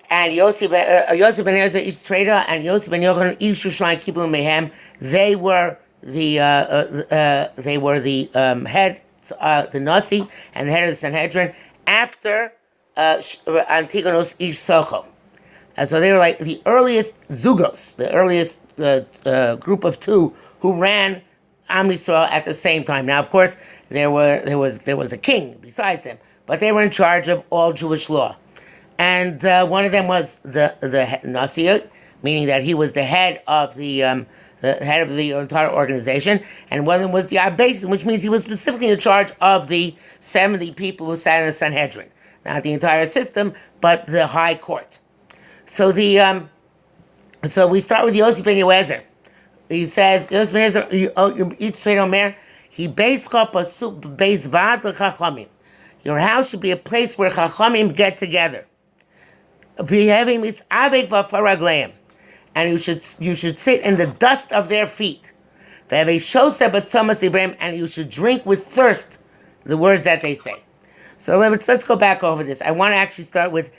and Yossi ben Ezra ish Treda and Yossi ben Yochanan ish Shushan Kibbutz Mehem. They were the head, the Nasi, and the head of the Sanhedrin after Antigonus ish Socho. And so they were like the earliest zugos, the earliest group of two who ran Am Yisrael at the same time. Now, of course, there was a king besides them, but they were in charge of all Jewish law. And one of them was the Nasi, meaning that he was the head of the entire organization, and one of them was the Abbas, which means he was specifically in charge of the 70 people who sat in the Sanhedrin, not the entire system, but the high court. So so we start with Yossi ben Yoezer. He says Yossi ben Yoezer, each Tzvei Omer, he based vad l'chachamim. Your house should be a place where chachamim get together. And you should sit in the dust of their feet. And you should drink with thirst the words that they say. So let's go back over this. I want to actually start with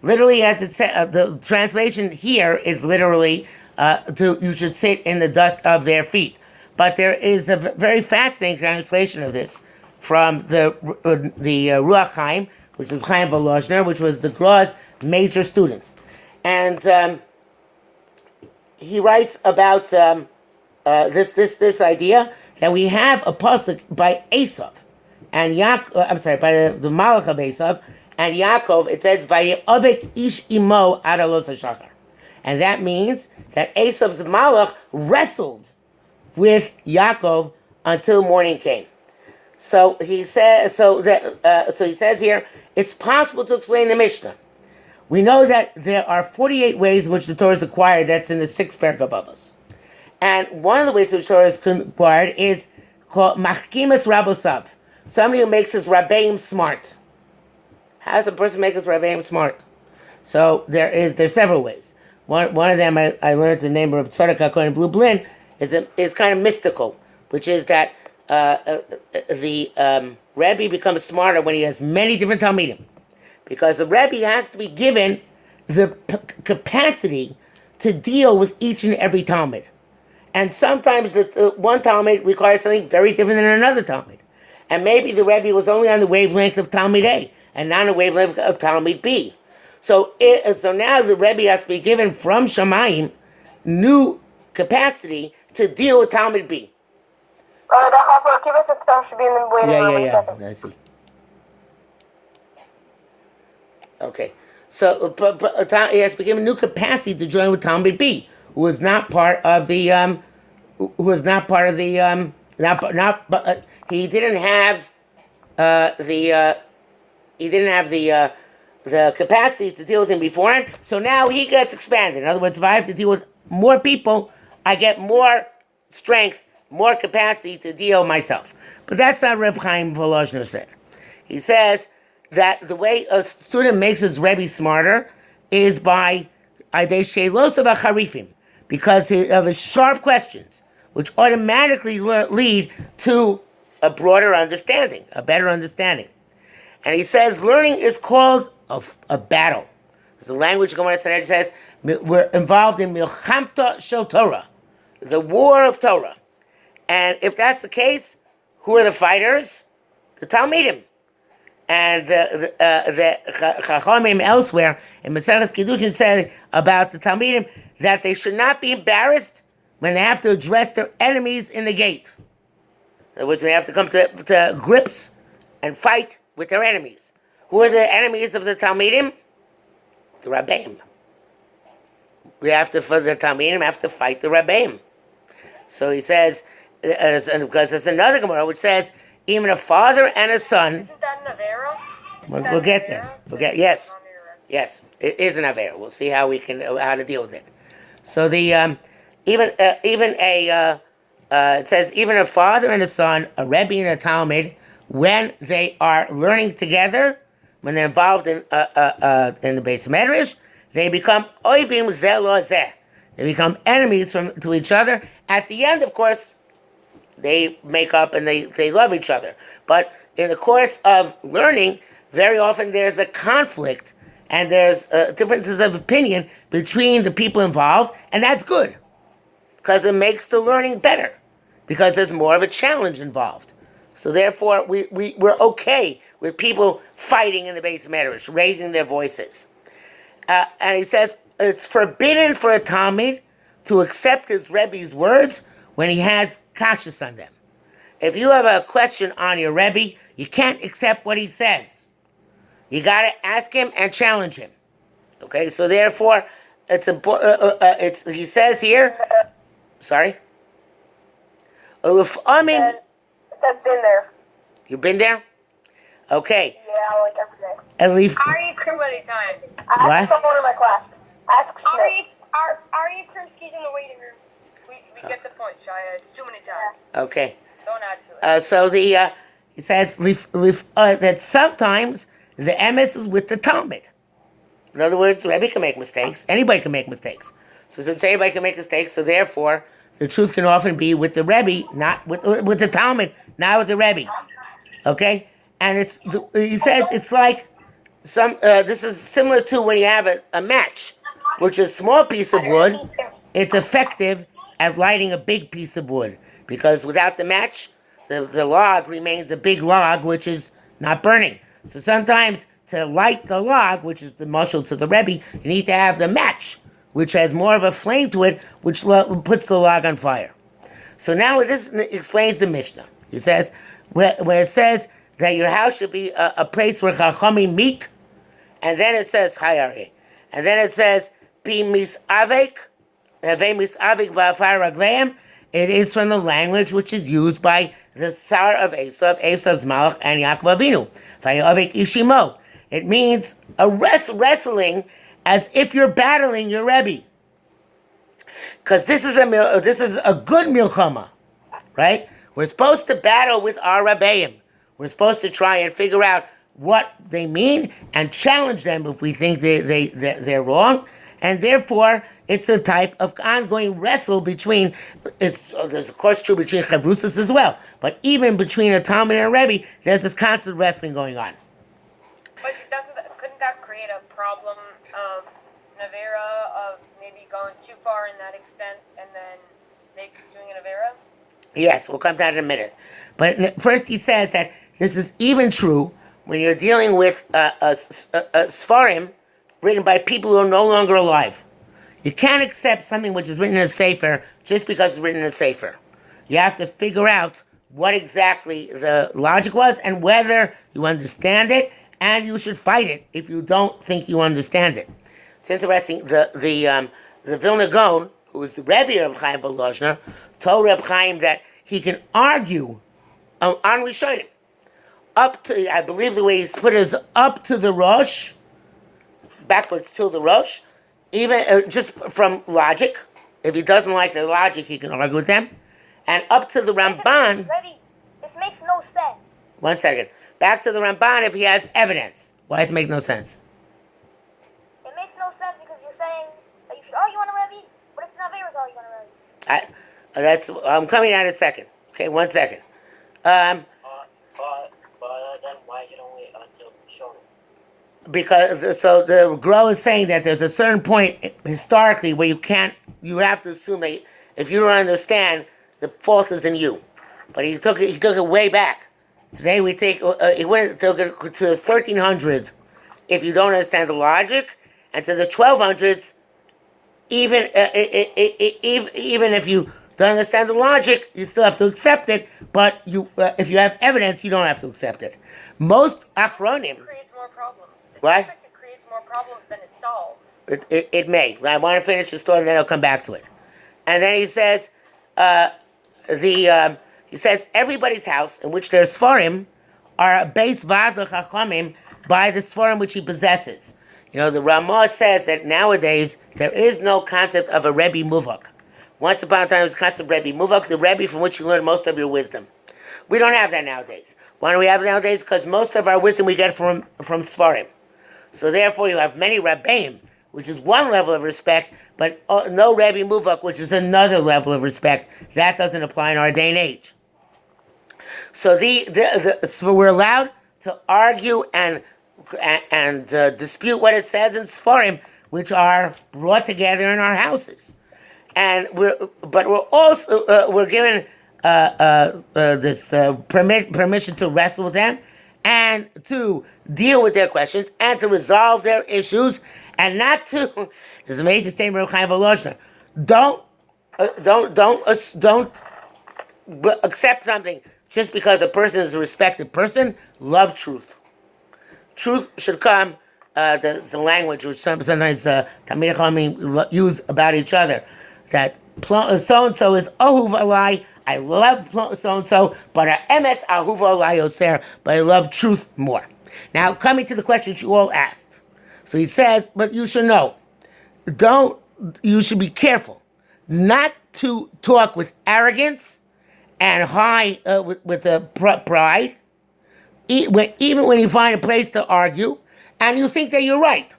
literally, as it said, the translation here is literally you should sit in the dust of their feet. But there is a very fascinating translation of this from the Ruach Chaim, which is Chaim Volozhner, which was the Gra's major student. And he writes about this idea that we have a pasuk by Esav and by the Malach of Esav and Yaakov. It says Vaye'avek ish imo ad alos hashachar, and that means that Esav's Malach wrestled with Yaakov until morning came. So he says. So he says here, it's possible to explain the Mishnah. We know that there are 48 ways in which the Torah is acquired. That's in the 6th Pirkei Avos. And one of the ways in which the Torah is acquired is called Machkimas Rabosav. Somebody who makes his Rabbeim smart. How does a person make his Rabbeim smart? So there's several ways. One of them I learned the name of Tzadok HaKohen Blue Blin is kind of mystical, which is that the Rebbe becomes smarter when he has many different Talmidim. Because the Rebbe has to be given the capacity to deal with each and every Talmud. And sometimes the one Talmud requires something very different than another Talmud. And maybe the Rebbe was only on the wavelength of Talmud A and not on the wavelength of Talmud B. So now the Rebbe has to be given from Shamayim new capacity to deal with Talmud B. Yeah. I see. Okay, so he has to be given new capacity to join with Talmud B, who was not part of the he didn't have the capacity to deal with him beforehand. So now he gets expanded. In other words, if I have to deal with more people, I get more strength, more capacity to deal myself. But that's not Reb Chaim Volozhner said. He says that the way a student makes his Rebbe smarter is by because of his sharp questions, which automatically lead to a broader understanding, a better understanding. And he says learning is called a battle. There's a language Gemara Tzaddik says we're involved in milchamta shel Torah, the war of Torah. And if that's the case, who are the fighters? The Talmidim. And the Chachamim elsewhere in Maseches Kiddushin said about the Talmidim that they should not be embarrassed when they have to address their enemies in the gate. In other words, they have to come to grips and fight with their enemies. Who are the enemies of the Talmidim? The Rabbeim. For the Talmidim have to fight the Rabbeim. So he says, because there's another Gemara which says, even a father and a son. Isn't that an Avera? We'll get there. Yes, it is an Avera. We'll see how to deal with it. So the it says even a father and a son, a Rebbe and a Talmud, when they are learning together, when they're involved in the Beis Medrash, they become oivim zeh lo zeh. They become enemies to each other. At the end, of course, they make up and they love each other. But in the course of learning, very often there's a conflict and there's differences of opinion between the people involved, and that's good because it makes the learning better because there's more of a challenge involved. So therefore, we're okay with people fighting in the base medrash, raising their voices. And he says it's forbidden for a Talmud to accept his Rebbe's words when he has kashas on them. If you have a question on your Rebbe, you can't accept what he says. You got to ask him and challenge him. Okay, so therefore, it's important. He says here. Sorry. I've been there. You've been there? Okay. Yeah, like every day. At least. Ari too many times. I What? asked someone in my class. Ask Smith. Ari Krimsky's in the waiting room. We get the point, Shia. It's too many times. Okay. Don't add to it. So he says that sometimes the emes is with the Talmud. In other words, the Rebbe can make mistakes. Anybody can make mistakes. So since anybody can make mistakes, so therefore the truth can often be with the Rebbe, not with the Talmud, not with the Rebbe. Okay, and he says it's like this is similar to when you have a match, which is a small piece of wood. It's effective at lighting a big piece of wood because without the match, the log remains a big log, which is not burning. So sometimes to light the log, which is the mashal to the Rebbe, you need to have the match, which has more of a flame to it, which puts the log on fire. So now this explains the Mishnah. He says, when it says that your house should be a place where Chachamim meet, and then it says, Hayare, and then it says, Be misavek, Heve misavek v'afar ragleim, it is from the language which is used by the Sar of Esav, Esav's Malach, and Yaakov Avinu. Vayavek ishimo. It means a wrestling as if you're battling your Rebbe. Because this is a good milchama, right? We're supposed to battle with our Rebbeim. We're supposed to try and figure out what they mean and challenge them if we think they're wrong. And therefore, it's a type of ongoing wrestle between, there's of course true between Chavrusas as well, but even between a Talmud and a Rebbe, there's this constant wrestling going on. But couldn't that create a problem of Navera, of maybe going too far in that extent and then doing an Navera? Yes, we'll come to that in a minute. But first he says that this is even true when you're dealing with a Sfarim written by people who are no longer alive. You can't accept something which is written in a Sefer just because it's written in a Sefer. You have to figure out what exactly the logic was and whether you understand it, and you should fight it if you don't think you understand it. It's interesting, the Vilna Gaon, who was the Rebbe of Chaim Volozhner, told Reb Chaim that he can argue on Rishonim, up to, I believe the way he's put it is up to the Rosh, backwards to the Rosh, even just from logic. If he doesn't like their logic, he can argue with them. And up to the Ramban. Rebbe, this makes no sense. 1 second. Back to the Ramban if he has evidence. Why does it make no sense? It makes no sense because you're saying that you should argue on a Rebbe, but if it's not fair, it's argue on a Rebbe. I'm coming out in a second. Okay, 1 second. But then why is it only until shown? Because so the Gro is saying that there's a certain point historically where you have to assume that if you don't understand, the fault is in you. But he took it way back. Today we took it to the 1300s if you don't understand the logic, and to the 1200s even if you don't understand the logic, you still have to accept it. But if you have evidence, you don't have to accept it. Most achronim. It creates more problems. What? Seems like it creates more problems than it solves. It may. I want to finish the story, and then I'll come back to it. And then he says, he says everybody's house in which there's Sfarim are based Vad Chachamim by the Sfarim which he possesses. You know, the Ramah says that nowadays there is no concept of a Rebbe Muvak. Once upon a time, there was the concept of Rebbe Muvak, the Rebbe from which you learn most of your wisdom. We don't have that nowadays. Why don't we have it nowadays? Because most of our wisdom we get from Sfarim. So therefore, you have many Rabbeim, which is one level of respect, but no Rebbe Muvak, which is another level of respect. That doesn't apply in our day and age. So so we're allowed to argue and and dispute what it says in Sforim, which are brought together in our houses. And we're also we're given this permission to wrestle with them and to deal with their questions and to resolve their issues and not to. This is an amazing statement of Chaim Volozhner. Don't accept something just because a person is a respected person. Love truth. Truth should come. There's a language which sometimes Talmidei Chachamim use about each other. That so and so is Ohuv Alai. I love so and so, but MS Ahuv Alai Oser. But I love truth more. Now, coming to the questions you all asked. So he says, but you should know. You should be careful not to talk with arrogance and high with pride, even when you find a place to argue and you think that you're right,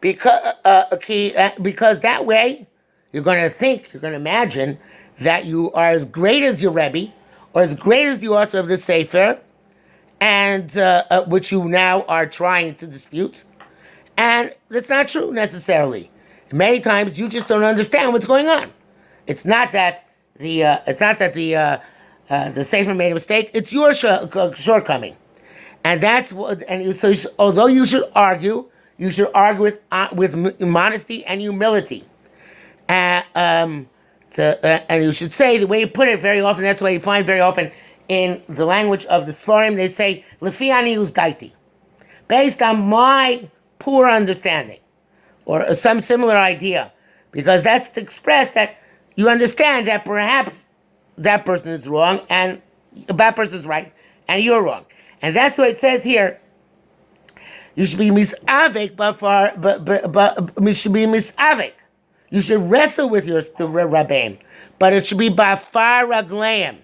because that way you're going to imagine that you are as great as your Rebbe or as great as the author of the Sefer, and which you now are trying to dispute, and that's not true necessarily. Many times you just don't understand what's going on. It's not that the Sefer made a mistake. It's your shortcoming, and that's what. And so, although you should argue with modesty and humility, and you should say the way you put it very often. That's why you find very often in the language of the Sforim they say "Lefi ani uzdaiti," based on my poor understanding, or some similar idea, because that's to express that you understand that perhaps that person is wrong and that person is right and you're wrong. And that's what it says here. You should be misavik, but you should be misavik. You should wrestle with your rabbeim, but it should be bafar ragleim.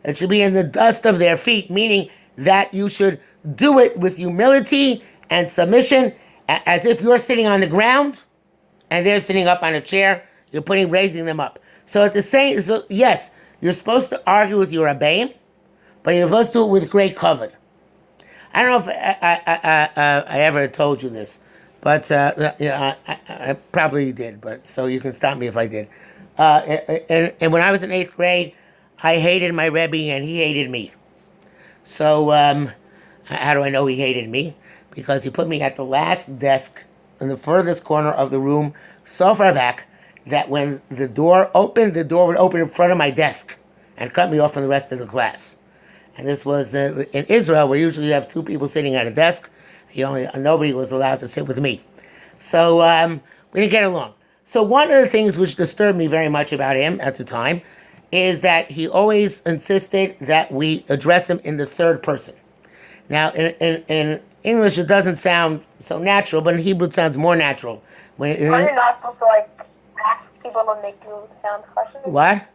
It should be in the dust of their feet, meaning that you should do it with humility and submission, as if you're sitting on the ground and they're sitting up on a chair. You're raising them up. So at the same, yes, you're supposed to argue with your rabbeim, but you're supposed to do it with great kavod. I don't know if I ever told you this, but I probably did. But so you can stop me if I did. And when I was in 8th grade, I hated my Rebbe and he hated me. So how do I know he hated me? Because he put me at the last desk in the furthest corner of the room, so far back that when the door opened, the door would open in front of my desk and cut me off from the rest of the class. And this was in Israel, where usually you have two people sitting at a desk. Nobody was allowed to sit with me. So we didn't get along. So one of the things which disturbed me very much about him at the time is that he always insisted that we address him in the third person. Now, in English, it doesn't sound so natural, but in Hebrew, it sounds more natural. Are you not supposed to, ask people to make you sound questions? What?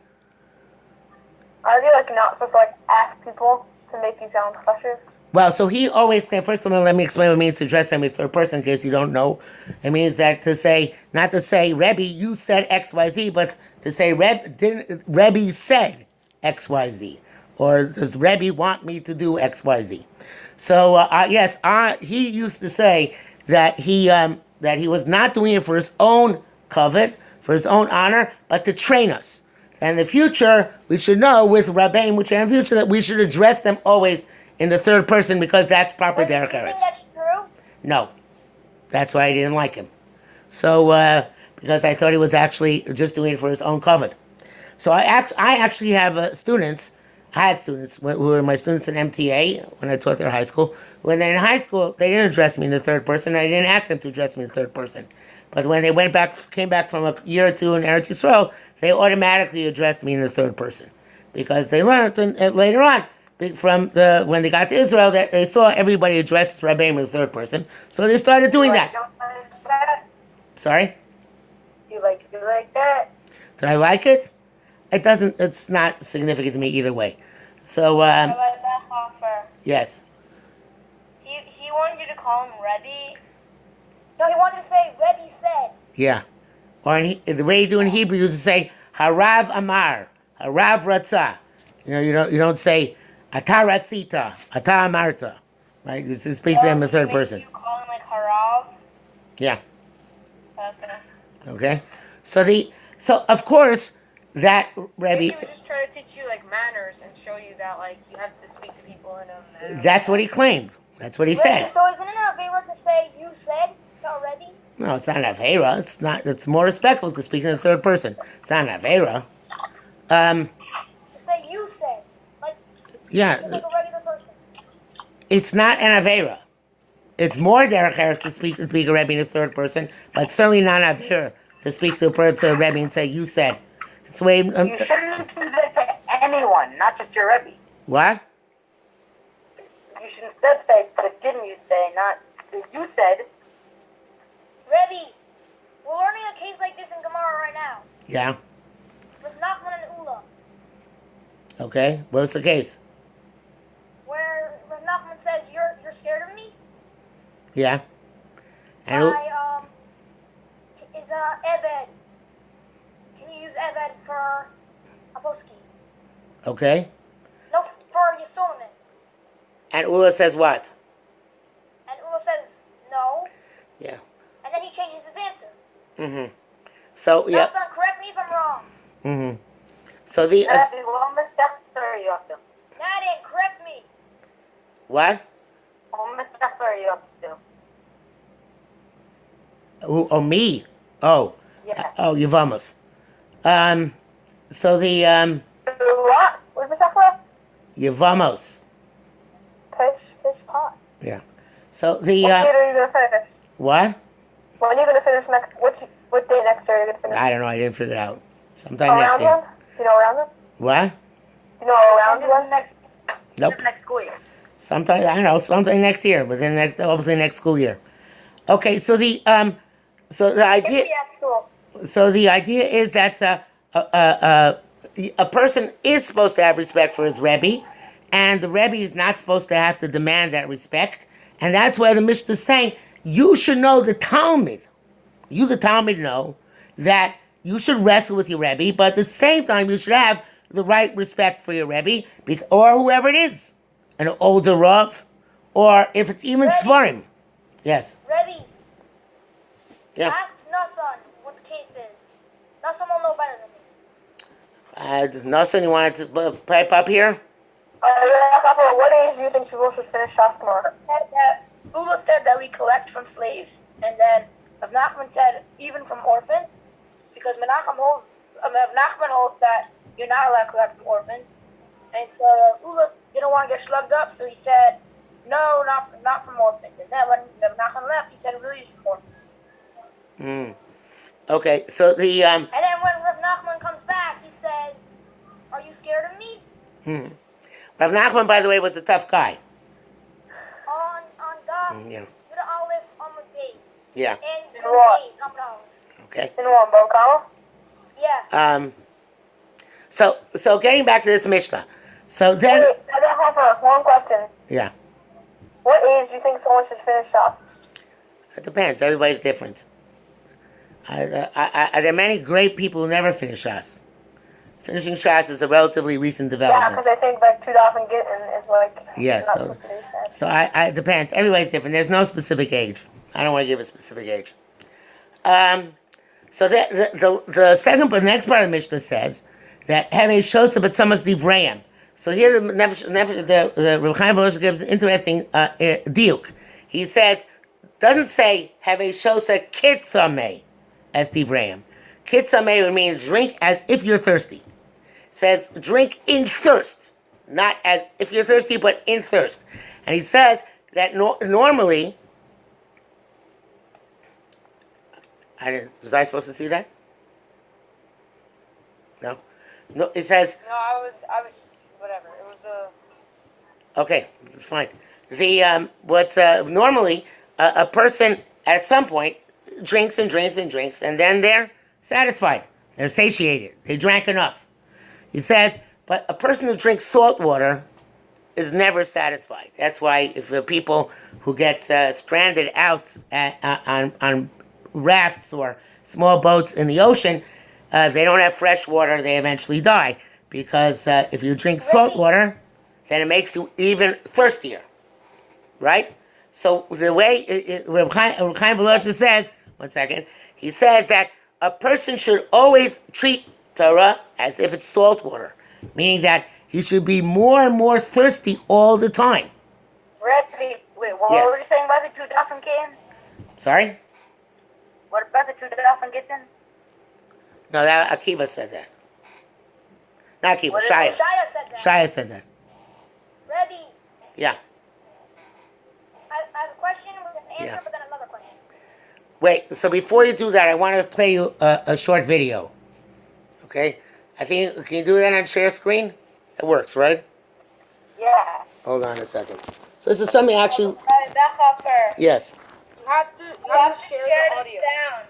Are you, not supposed to, ask people to make you sound questions? Well, so he always said, first of all, let me explain what it means to address him in third person, in case you don't know. It means that not to say, Rebbe, you said X, Y, Z, but to say, Rebbe said X, Y, Z. Or does Rebbe want me to do X, Y, Z? So, yes, he used to say that he was not doing it for his own kavod, for his own honor, but to train us. And in the future, we should know with Rabbeim, which in the future, that we should address them always in the third person, because that's proper derech eretz. Do you think that's true? No. That's why I didn't like him. So, because I thought he was actually just doing it for his own kavod. So I actually have students. I had students who were my students in MTA when I taught their high school. When they're in high school, they didn't address me in the third person. I didn't ask them to address me in the third person. But when they came back from a year or two in Eretz Yisrael, they automatically addressed me in the third person, because they learned later on when they got to Israel that they saw everybody address Rabbeim in the third person, so they started doing that. Sorry? You like that? Did I like it? It's not significant to me either way. So, I like that offer. Yes. He wanted you to call him Rebbe. No, he wanted to say Rebbe said. Yeah. Or the way you do in Hebrew, you used to say Harav Amar, Harav Ratzah. You don't say Ata Ratzita, Ata Amarta. right? You should speak to him in the third person. You call him like Harav? Yeah. Okay. Okay. So of course that Maybe Rebbe. he was just trying to teach you like manners and show you that like you have to speak to people in a manner. That's what he claimed. That's what he said. So isn't it a favor to say you said to a Rebbe? No, it's not an avera. It's not. It's more respectful to speak in the third person. It's not an avera. To say you said. Like, Yeah, it's like a regular person. it's not an avera. It's more derech eretz to speak a Rebbe in the third person, but certainly not an avera to speak to a Rebbe and say you said. It's the way. You shouldn't do that to anyone, not just your Rebbe. What? You should instead say, but didn't you say, not you said. Rebbe, we're learning a case like this in Gemara right now. Yeah. With Nachman and Ula. Okay. What's the case? Where Rav Nachman says, you're scared of me? Yeah. And Is Eved. Can you use Eved for Aposki? okay. No, for Yesolomon. And Ula says what? And Ula says no. Yeah. And then he changes his answer. Mm-hmm. So Now, yeah. son, correct me if I'm wrong. Mm-hmm. So the Nadine, correct me. what? Oh, me. Oh. Yeah. Oh, Yevamos. So the What? What was that for? Yevamos. Fish pot. Yeah. So the What date are you gonna finish? what? When are you gonna finish next? What day next year are you gonna finish? I don't know. I didn't figure it out. Sometime next Around year. one? You know around one? What? You know around one next? Nope. Next school year. Sometime I don't know. Sometime next year, within next hopefully next school year. Okay. So the idea. At school. So the idea is that a person is supposed to have respect for his Rebbe, and the Rebbe is not supposed to have to demand that respect. And that's why the Mishnah is saying you should know the Talmud. You, the Talmud, know that you should wrestle with your Rebbe, but at the same time you should have the right respect for your Rebbe, or whoever it is, an older Rav, or if it's even Rebbe. Svarim. Yes. Rebbe, Yeah. ask Nassan what the case is. Nassan will know better than me. Nelson, you wanted to pipe up here? What age do you think people should finish off tomorrow? Ula said that we collect from slaves, and then Rav Nachman said even from orphans, because Rav Nachman holds that you're not allowed to collect from orphans, and so Ula didn't want to get slugged up, so he said no, not from orphans. And then when Rav Nachman left, he said it really is from orphans. Okay, so the And then when Rav Nachman comes back, he says, are you scared of me? Rav Nachman, by the way, was a tough guy. On Daf, Yeah. with the Aleph, Amud Beis. Yeah. And What? Beis, Amud Aleph. Okay. In one, Bokala? Yeah. So getting back to this Mishnah. So then, Wait, I have one question. yeah, What age do you think someone should finish off? it depends. Everybody's different. There are many great people who never finish Shas. Finishing Shas is a relatively recent Yeah, development. because I think like 2000 Gittin is like. Yeah, not so supposed to do that. so it depends. Everybody's different. There's no specific age. I don't want to give a specific age. So the next part of the Mishnah says that have a shosa but some must divrayim. So here the Reb Chaim Volozhin gives an interesting diuk. He says doesn't say have a shosa kitzameh as divrayim. Kitzameh would mean drink as if you're thirsty. Says drink in thirst, not as if you're thirsty, but in thirst. And he says that normally. Was I supposed to see that? No. No. It says. No, I was whatever. It was Okay, fine. The normally a person at some point drinks and drinks and drinks, and then they're satisfied. They're satiated. They drank enough. He says, but a person who drinks salt water is never satisfied. That's why if people who get stranded out on rafts or small boats in the ocean, if they don't have fresh water, they eventually die. Because if you drink salt water, then it makes you even thirstier. right? So the way Reb Chaim Volozhin says, one second, he says that a person should always treat Torah as if it's salt water, meaning that he should be more and more thirsty all the time. Rebbe, wait, what Yes. were you saying about the two Dafen kittens? Sorry? What about the two Dafen kittens? No, that Akiva said that. Not Akiva, What is Shaya. Shia said that. Shaya said that. Rebbe, Yeah. I have a question with an answer, Yeah. but then another question. Wait, so before you do that, I want to play you a short video. Okay? I think, can you do that on share screen? It works, right? Yeah. Hold on a second. So this is something actually, yes. You have to share the audio. Sound.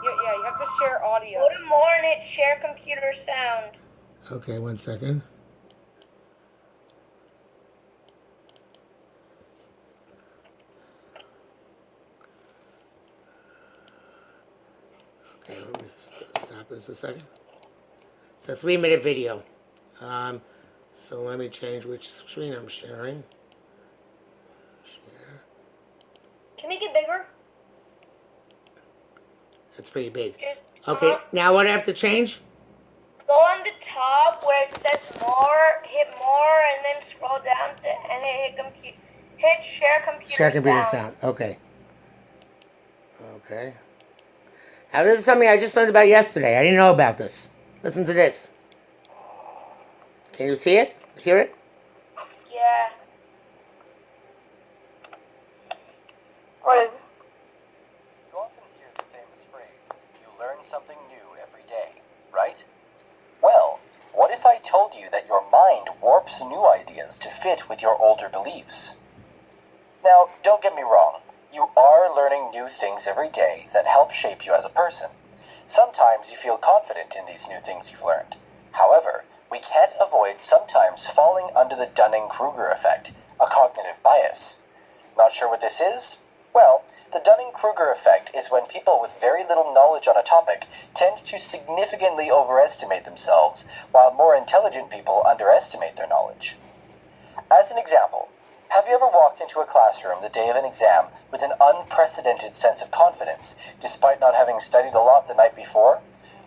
Yeah, you have to share audio. Go to more and hit share computer sound. Okay, one second. Okay, let me stop this a second. It's a 3-minute video. So let me change which screen I'm sharing. Share. Can we get bigger? It's pretty big. Just Okay, now what do I have to change? go on the top where it says more, hit more, and then scroll down to and hit share computer Share computer sound. Okay. Okay. Now this is something I just learned about yesterday. I didn't know about this. Listen to this. Can you see it? Hear it? Yeah. What is it? You often hear the famous phrase, you learn something new every day, right? Well, what if I told you that your mind warps new ideas to fit with your older beliefs? Now, don't get me wrong. You are learning new things every day that help shape you as a person. Sometimes you feel confident in these new things you've learned. However, we can't avoid sometimes falling under the Dunning-Kruger effect, a cognitive bias. Not sure what this is? Well, the Dunning-Kruger effect is when people with very little knowledge on a topic tend to significantly overestimate themselves, while more intelligent people underestimate their knowledge. As an example, have you ever walked into a classroom the day of an exam with an unprecedented sense of confidence, despite not having studied a lot the night before?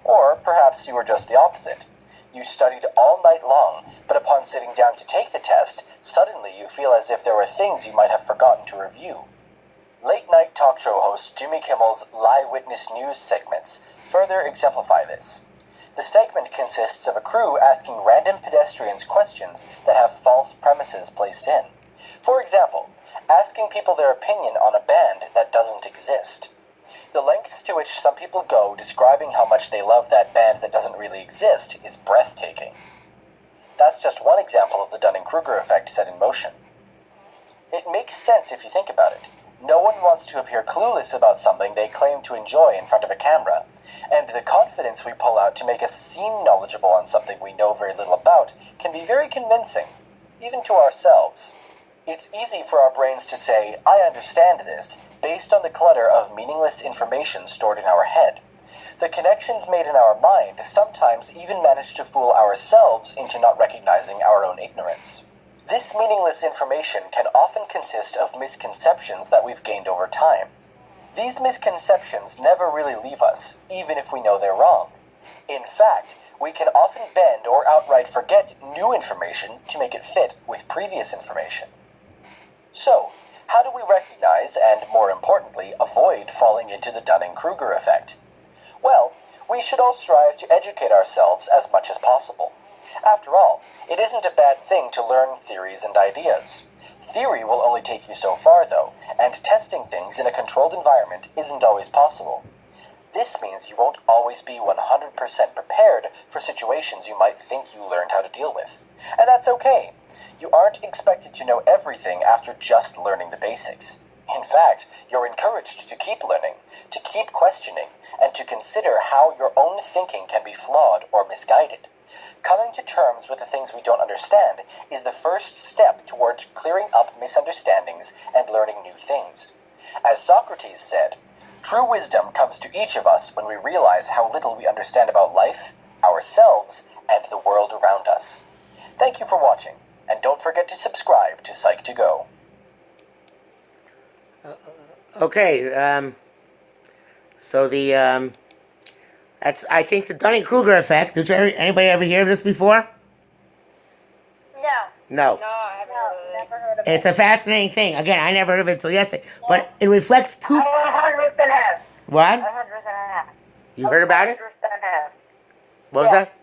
Or perhaps you were just the opposite. You studied all night long, but upon sitting down to take the test, suddenly you feel as if there were things you might have forgotten to review. Late-night talk show host Jimmy Kimmel's Lie Witness News segments further exemplify this. The segment consists of a crew asking random pedestrians questions that have false premises placed in. For example, asking people their opinion on a band that doesn't exist. The lengths to which some people go describing how much they love that band that doesn't really exist is breathtaking. That's just one example of the Dunning-Kruger effect set in motion. It makes sense if you think about it. No one wants to appear clueless about something they claim to enjoy in front of a camera, and the confidence we pull out to make us seem knowledgeable on something we know very little about can be very convincing, even to ourselves. It's easy for our brains to say, I understand this, based on the clutter of meaningless information stored in our head. The connections made in our mind sometimes even manage to fool ourselves into not recognizing our own ignorance. This meaningless information can often consist of misconceptions that we've gained over time. These misconceptions never really leave us, even if we know they're wrong. In fact, we can often bend or outright forget new information to make it fit with previous information. So, how do we recognize and, more importantly, avoid falling into the Dunning-Kruger effect? Well, we should all strive to educate ourselves as much as possible. After all, it isn't a bad thing to learn theories and ideas. Theory will only take you so far, though, and testing things in a controlled environment isn't always possible. This means you won't always be 100% prepared for situations you might think you learned how to deal with. And that's okay. You aren't expected to know everything after just learning the basics. In fact, you're encouraged to keep learning, to keep questioning, and to consider how your own thinking can be flawed or misguided. Coming to terms with the things we don't understand is the first step towards clearing up misunderstandings and learning new things. As Socrates said, true wisdom comes to each of us when we realize how little we understand about life, ourselves, and the world around us. Thank you for watching, and don't forget to subscribe to Psych2Go. Okay. So the that's I think the Dunning-Kruger effect. Anybody ever hear of this before? No. No. No, I haven't heard of this. Never heard of It's it. a fascinating thing. Again, I never heard of it until yesterday. But it reflects two. I 100% have. What? 100% have. You heard about it? 100% have. What was Yeah. that?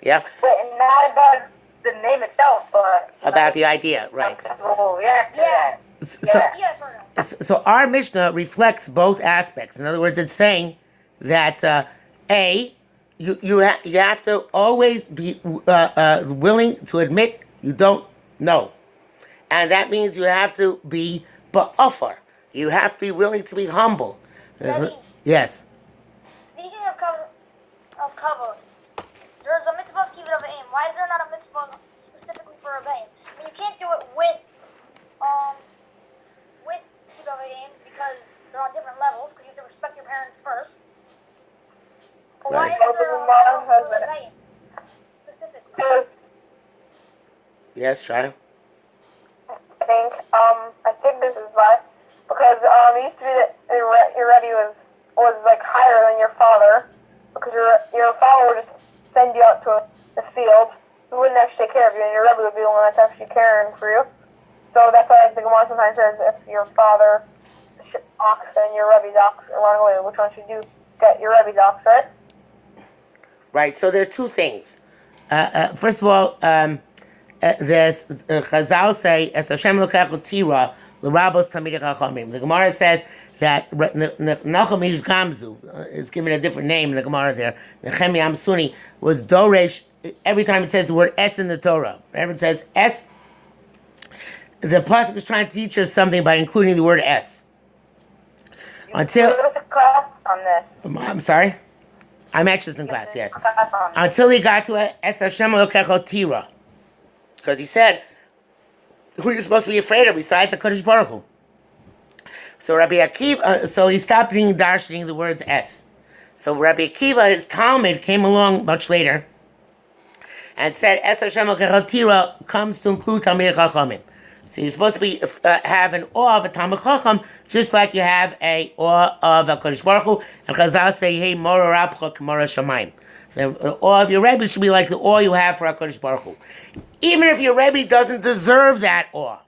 Yeah. But not about the name itself, but About the idea, right? We'll react to Yeah. that. So, Yeah, I've heard of it. so our Mishnah reflects both aspects. In other words, it's saying that you have to always be willing to admit you don't know, and that means you have to be ba'afar. You have to be willing to be humble. Ready? Yes. Speaking of cover, there's a mitzvah of kibbut of aim. Why is there not a mitzvah specifically for a aim? I mean, you can't do it with kibbut of aim because they're on different levels. Because you have to respect your parents first. But why Right. isn't there a mitzvah for a aim specifically? Yes, Shia. I think this is why. Because it used to be that your Rebbe was like higher than your father, because your father would just send you out to the field, he wouldn't actually take care of you, and your Rebbe would be the one that's actually caring for you. So that's why the Gemara sometimes says if your father ox and your Rebbe's ox are running away, which one should you get your Rebbe's ox, right? Right. So there are two things. First of all, there's Chazal say, "As Hashem lokach tira l'rabos tamid chachamim." The Gemara says that Nachum Ish Gamzu is given a different name in the Gemara there. Nechem Yam Suni was Doresh. Every time it says the word S in the Torah, whenever it says S, the pasuk is trying to teach us something by including the word S. Until There was a class on this. I'm sorry, I'm anxious in class. Yes. Class on this. Until he got to Es Hashem Elokecha Tira, because he said, "Who are you supposed to be afraid of besides the Kodesh Baruch Hu?" So Rabbi Akiva, so he stopped being darshaning the words S. So Rabbi Akiva, his Talmud, came along much later and said, "Es Hashem Elokecha Tira" comes to include Talmidei Chachamim. So you're supposed to be have an awe of a Talmid Chacham, just like you have a awe of a Kodesh Baruch Hu. And Chazal say, "Hey, Mora Rabcha K'Mora Shamayim." The awe of your Rebbe should be like the awe you have for HaKadosh Baruch Hu. Even if your Rebbe doesn't deserve that awe.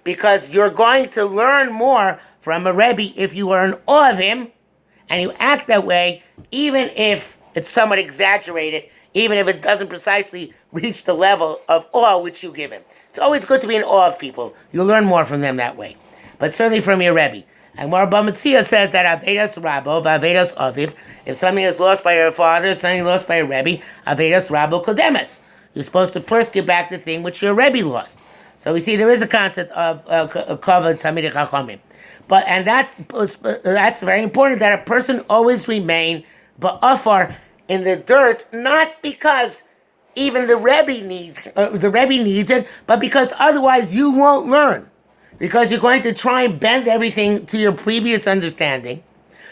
Because you're going to learn more from a Rebbe if you are in awe of him, and you act that way, even if it's somewhat exaggerated, even if it doesn't precisely reach the level of awe which you give him. It's always good to be in awe of people. You'll learn more from them that way. But certainly from your Rebbe. And Rabbi Metzia says that Avedas Rabo, Avedas Aviv, if something is lost by your father, something lost by a Rebbe, Avedas Rabo Kodemes. You're supposed to first give back the thing which your Rebbe lost. So we see there is a concept of Kavod Tamidei Chachamim. And that's very important, that a person always remain ba'afar in the dirt, not because even the Rebbe needs it, but because otherwise you won't learn. Because you're going to try and bend everything to your previous understanding.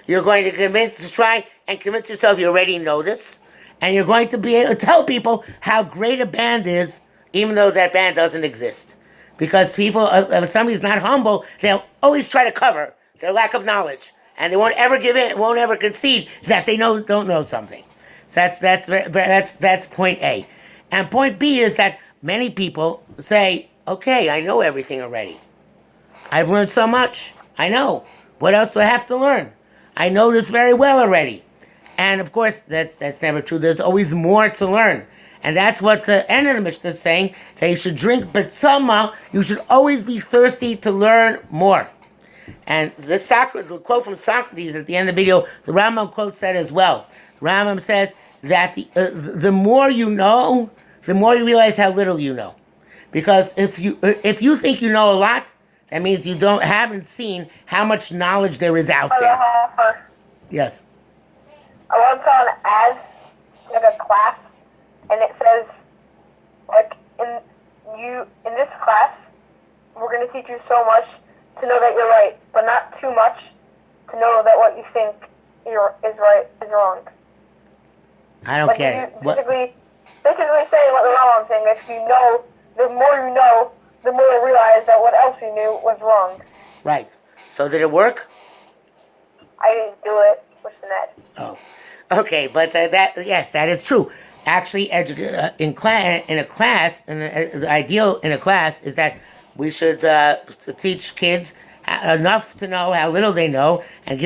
You're going to try and convince yourself you already know this. And you're going to be able to tell people how great a band is, even though that band doesn't exist. Because people, if somebody's not humble, they'll always try to cover their lack of knowledge. And they won't ever give in, won't ever concede that they don't know something. So that's point A. And point B is that many people say, okay, I know everything already. I've learned so much. I know. What else do I have to learn? I know this very well already. And of course, that's never true. There's always more to learn. And that's what the end of the Mishnah is saying, that you should drink betzama, you should always be thirsty to learn more. And the quote from Socrates at the end of the video, the Rambam quote said as well. Rambam says that the more you know, the more you realize how little you know. Because if you think you know a lot, that means you haven't seen how much knowledge there is out there. Yes. I once saw an ad, like a class, and it says, like, in this class, we're going to teach you so much to know that you're right, but not too much to know that what you think is right is wrong. I don't get it. Basically saying what the Rambam saying, if you know, the more you know, the more you realize that what else you knew was wrong. Right. So did it work? I didn't do it. What's the next? Oh, okay, but that is true. Actually, in a class, the ideal in a class is that we should teach kids enough to know how little they know and give